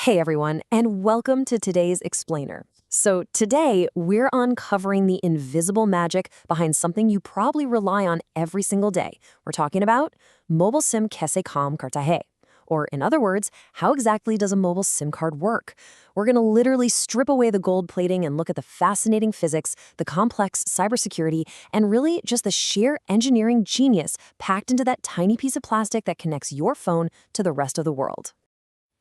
Hey everyone, and welcome to today's Explainer. So today, we're uncovering the invisible magic behind something you probably rely on every single day. We're talking about mobile SIM kaise kaam karta hai? Or in other words, how exactly does a mobile SIM card work? We're going to literally strip away the gold plating and look at the fascinating physics, the complex cybersecurity, and really just the sheer engineering genius packed into that tiny piece of plastic that connects your phone to the rest of the world.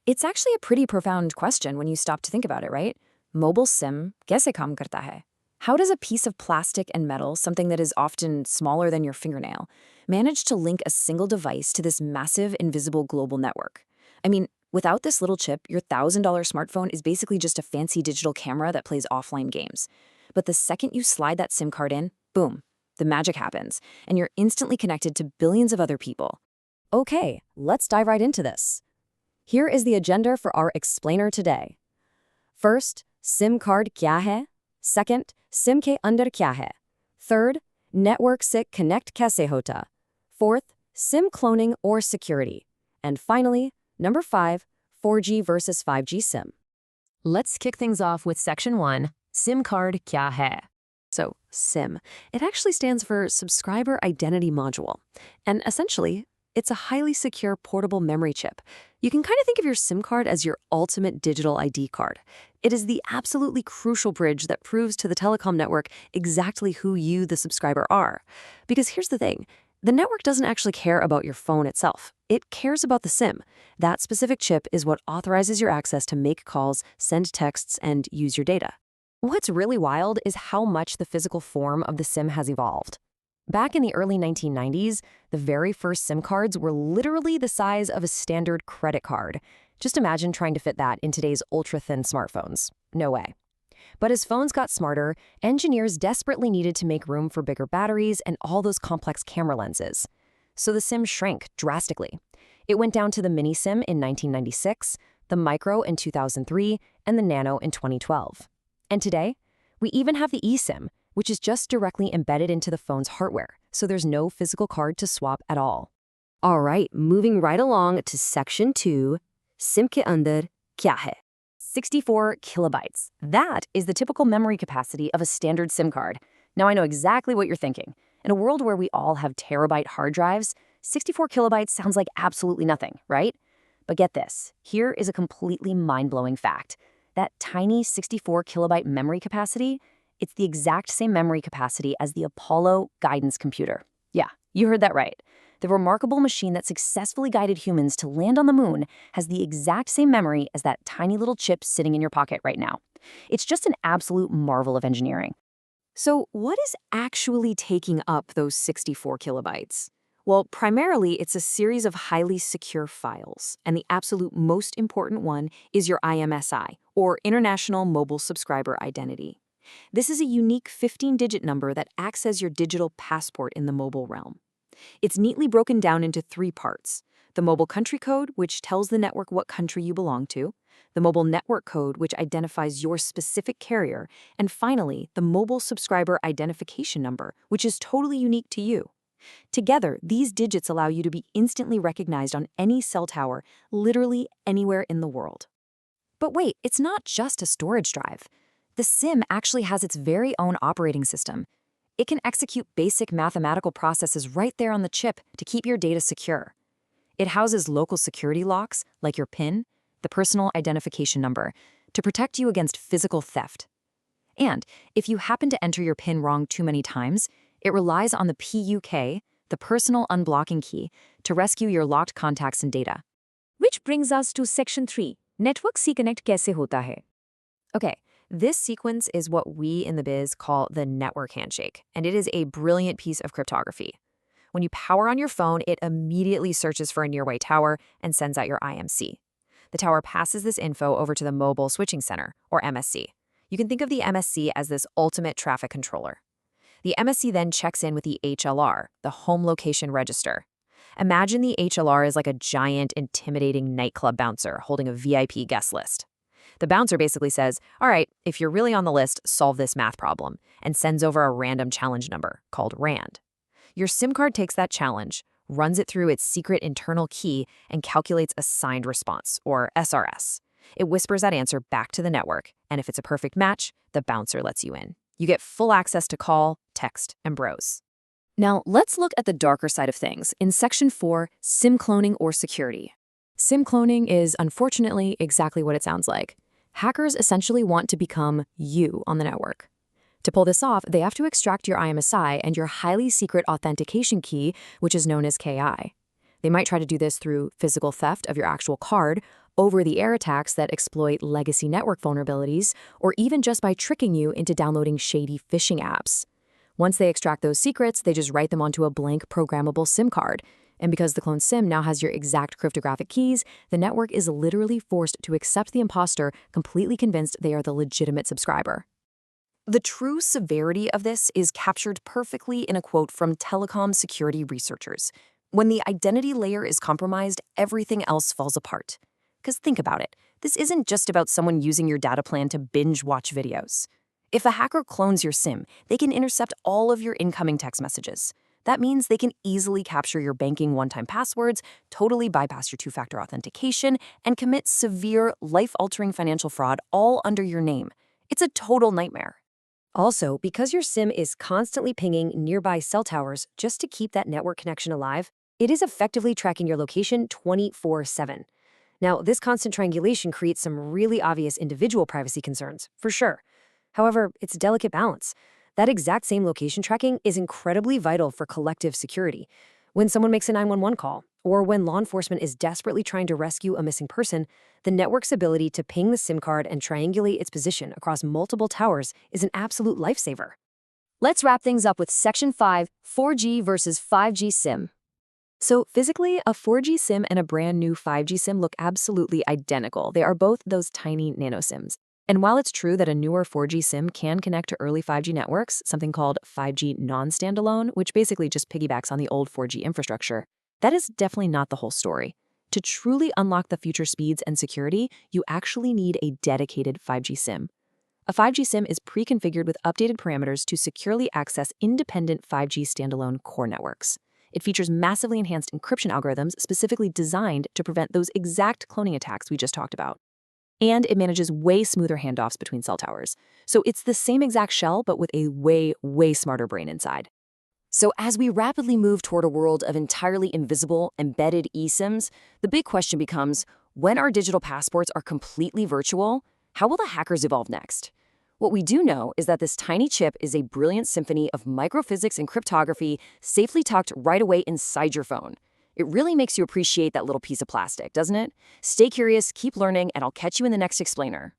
It's actually a pretty profound question when you stop to think about it, right? Mobile SIM kaise kaam karta hai? How does a piece of plastic and metal, something that is often smaller than your fingernail, manage to link a single device to this massive, invisible global network? I mean, without this little chip, your $1,000 smartphone is basically just a fancy digital camera that plays offline games. But the second you slide that SIM card in, boom, the magic happens, and you're instantly connected to billions of other people. Okay, let's dive right into this. Here is the agenda for our explainer today. First, SIM card kya hai? Second, SIM ke andar kya hai? Third, network se connect kaise hota? Fourth, SIM cloning or security. And finally, number 5, 4G versus 5G SIM. Let's kick things off with section 1, SIM card kya hai? So, SIM, it actually stands for Subscriber Identity Module. And essentially, it's a highly secure portable memory chip. You can kind of think of your SIM card as your ultimate digital ID card. It is the absolutely crucial bridge that proves to the telecom network exactly who you, the subscriber, are. Because here's the thing, the network doesn't actually care about your phone itself. It cares about the SIM. That specific chip is what authorizes your access to make calls, send texts, and use your data. What's really wild is how much the physical form of the SIM has evolved. Back in the early 1990s, the very first SIM cards were literally the size of a standard credit card. Just imagine trying to fit that in today's ultra-thin smartphones. No way. But as phones got smarter, engineers desperately needed to make room for bigger batteries and all those complex camera lenses. So the SIM shrank drastically. It went down to the mini SIM in 1996, the micro in 2003, and the nano in 2012. And today, we even have the eSIM, which is just directly embedded into the phone's hardware, so there's no physical card to swap at all. All right, moving right along to section 2, SIM ke andar kya hai? 64 kilobytes. That is the typical memory capacity of a standard SIM card. Now I know exactly what you're thinking. In a world where we all have terabyte hard drives, 64 kilobytes sounds like absolutely nothing, right? But get this, here is a completely mind-blowing fact. That tiny 64 kilobyte memory capacity, it's the exact same memory capacity as the Apollo guidance computer. Yeah, you heard that right. The remarkable machine that successfully guided humans to land on the moon has the exact same memory as that tiny little chip sitting in your pocket right now. It's just an absolute marvel of engineering. So what is actually taking up those 64 kilobytes? Well, primarily, it's a series of highly secure files, and the absolute most important one is your IMSI, or International Mobile Subscriber Identity. This is a unique 15-digit number that acts as your digital passport in the mobile realm. It's neatly broken down into 3 parts: the mobile country code, which tells the network what country you belong to, the mobile network code, which identifies your specific carrier, and finally, the mobile subscriber identification number, which is totally unique to you. Together, these digits allow you to be instantly recognized on any cell tower, literally anywhere in the world. But wait, it's not just a storage drive. The SIM actually has its very own operating system. It can execute basic mathematical processes right there on the chip to keep your data secure. It houses local security locks, like your PIN, the personal identification number, to protect you against physical theft. And if you happen to enter your PIN wrong too many times, it relies on the PUK, the personal unblocking key, to rescue your locked contacts and data. Which brings us to section 3, network se connect kaise hota hai? Okay. This sequence is what we in the biz call the network handshake, and it is a brilliant piece of cryptography. When you power on your phone, it immediately searches for a nearby tower and sends out your IMC. The tower passes this info over to the Mobile Switching Center, or MSC. You can think of the MSC as this ultimate traffic controller. The MSC then checks in with the HLR, the Home Location Register. Imagine the HLR is like a giant, intimidating nightclub bouncer holding a VIP guest list. The bouncer basically says, all right, if you're really on the list, solve this math problem, and sends over a random challenge number called RAND. Your SIM card takes that challenge, runs it through its secret internal key, and calculates a signed response, or SRS. It whispers that answer back to the network, and if it's a perfect match, the bouncer lets you in. You get full access to call, text, and browse. Now, let's look at the darker side of things in Section 4, SIM cloning or security. SIM cloning is, unfortunately, exactly what it sounds like. Hackers essentially want to become you on the network. To pull this off, they have to extract your IMSI and your highly secret authentication key, which is known as KI. They might try to do this through physical theft of your actual card, over-the-air attacks that exploit legacy network vulnerabilities, or even just by tricking you into downloading shady phishing apps. Once they extract those secrets, they just write them onto a blank programmable SIM card. And because the cloned SIM now has your exact cryptographic keys, the network is literally forced to accept the imposter, completely convinced they are the legitimate subscriber. The true severity of this is captured perfectly in a quote from telecom security researchers. When the identity layer is compromised, everything else falls apart. Because think about it, this isn't just about someone using your data plan to binge watch videos. If a hacker clones your SIM, they can intercept all of your incoming text messages. That means they can easily capture your banking one-time passwords, totally bypass your two-factor authentication, and commit severe, life-altering financial fraud all under your name. It's a total nightmare. Also, because your SIM is constantly pinging nearby cell towers just to keep that network connection alive, it is effectively tracking your location 24/7. Now, this constant triangulation creates some really obvious individual privacy concerns, for sure. However, it's a delicate balance. That exact same location tracking is incredibly vital for collective security. When someone makes a 911 call, or when law enforcement is desperately trying to rescue a missing person, the network's ability to ping the SIM card and triangulate its position across multiple towers is an absolute lifesaver. Let's wrap things up with Section 5, 4G versus 5G SIM. So physically, a 4G SIM and a brand new 5G SIM look absolutely identical. They are both those tiny nano SIMs. And while it's true that a newer 4G SIM can connect to early 5G networks, something called 5G non-standalone, which basically just piggybacks on the old 4G infrastructure, that is definitely not the whole story. To truly unlock the future speeds and security, you actually need a dedicated 5G SIM. A 5G SIM is pre-configured with updated parameters to securely access independent 5G standalone core networks. It features massively enhanced encryption algorithms specifically designed to prevent those exact cloning attacks we just talked about. And it manages way smoother handoffs between cell towers. So it's the same exact shell, but with a way smarter brain inside. So as we rapidly move toward a world of entirely invisible, embedded eSIMs, the big question becomes, when our digital passports are completely virtual, how will the hackers evolve next? What we do know is that this tiny chip is a brilliant symphony of microphysics and cryptography safely tucked right away inside your phone. It really makes you appreciate that little piece of plastic, doesn't it? Stay curious, keep learning, and I'll catch you in the next explainer.